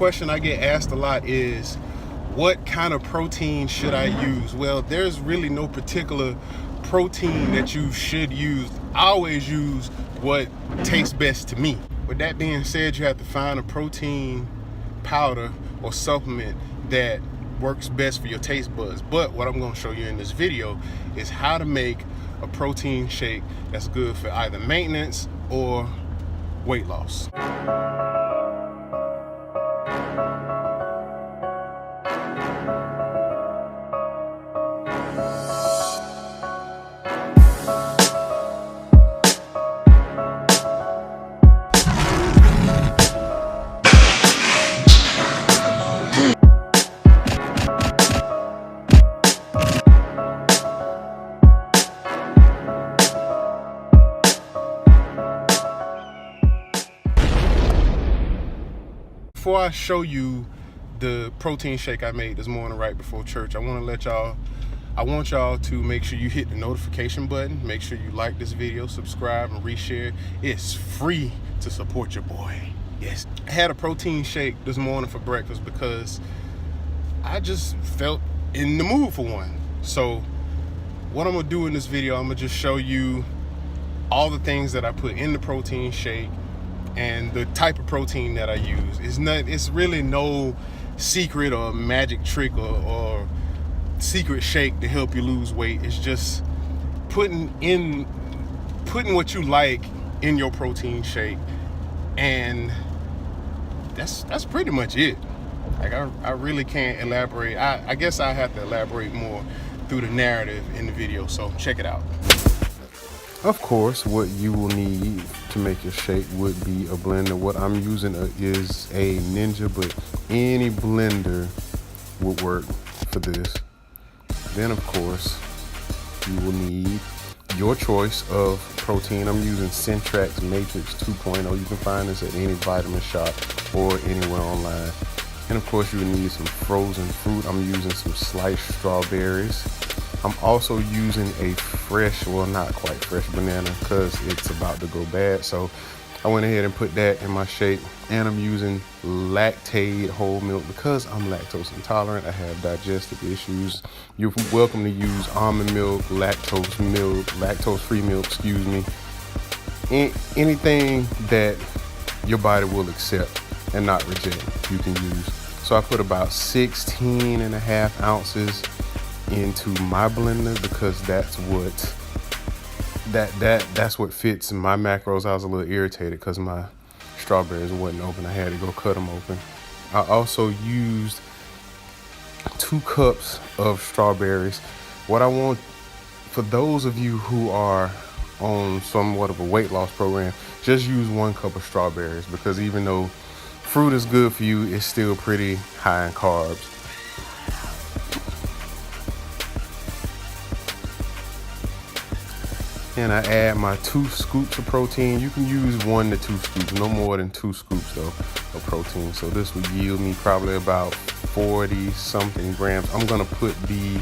question I get asked a lot is, what kind of protein should I use? Well, there's really no particular protein that you should use. I always use what tastes best to me. With that being said, you have to find a protein powder or supplement that works best for your taste buds. But what I'm going to show you in this video is how to make a protein shake that's good for either maintenance or weight loss. Before I show you the protein shake I made this morning right before church, I want y'all to make sure you hit the notification button. Make sure you like this video, subscribe, and reshare. It's free to support your boy. Yes. I had a protein shake this morning for breakfast because I just felt in the mood for one. So what I'm gonna do in this video, I'm gonna just show you all the things that I put in the protein shake and the type of protein that I use. It's really no secret or magic trick or secret shake to help you lose weight. It's just putting what you like in your protein shake, and that's pretty much it. Like I really can't elaborate. I guess I have to elaborate more through the narrative in the video, so check it out. Of course, what you will need to make your shake would be a blender. What I'm using is a Ninja, but any blender would work for this. Then, of course, you will need your choice of protein. I'm using Centrax Matrix 2.0. You can find this at any vitamin shop or anywhere online. And, of course, you will need some frozen fruit. I'm using some sliced strawberries. I'm also using a fresh, well, not quite fresh banana because it's about to go bad. So I went ahead and put that in my shake. And I'm using Lactaid whole milk because I'm lactose intolerant. I have digestive issues. You're welcome to use almond milk, lactose-free milk, excuse me. Anything that your body will accept and not reject, you can use. So I put about 16 and a half ounces into my blender because that's what fits my macros. I was a little irritated because my strawberries wasn't open. I had to go cut them open. I also used 2 cups of strawberries. What I want for those of you who are on somewhat of a weight loss program, just use 1 cup of strawberries because even though fruit is good for you, it's still pretty high in carbs. And I add my 2 scoops of protein. You can use 1 to 2 scoops, no more than 2 scoops though of protein. So this will yield me probably about 40 something grams. I'm gonna put the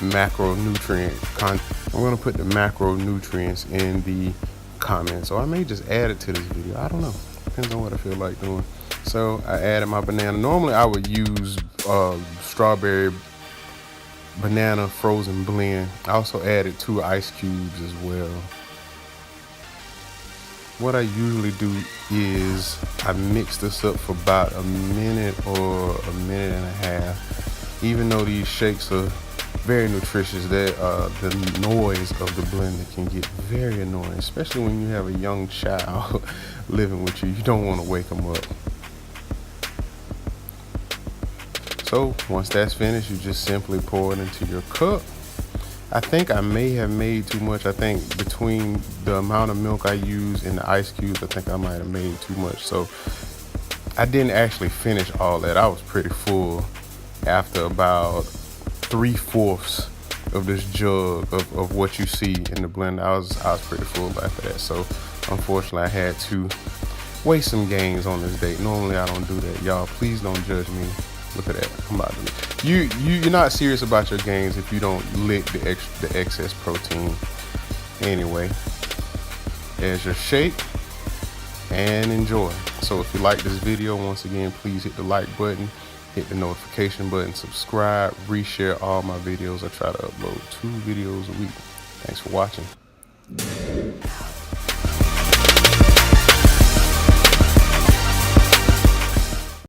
macronutrients in the comments. So I may just add it to this video. I don't know. Depends on what I feel like doing. So I added my banana. Normally I would use strawberry banana frozen blend. I also added 2 ice cubes as well. What I usually do is I mix this up for about a minute or a minute and a half. Even though these shakes are very nutritious, the noise of the blender can get very annoying, especially when you have a young child living with you. You don't want to wake them up. So once that's finished, you just simply pour it into your cup. I think I may have made too much. I think between the amount of milk I used and the ice cubes, I think I might have made too much. So I didn't actually finish all that. I was pretty full after about 3/4 of this jug of what you see in the blender. I was pretty full after that. So unfortunately, I had to weigh some gains on this date. Normally, I don't do that. Y'all, please don't judge me. Look at that. I'm about to. You're not serious about your gains if you don't lick the excess protein. Anyway, as your shake, and enjoy. So if you like this video, once again, please hit the like button, hit the notification button, subscribe, reshare all my videos. I try to upload 2 videos a week. Thanks for watching.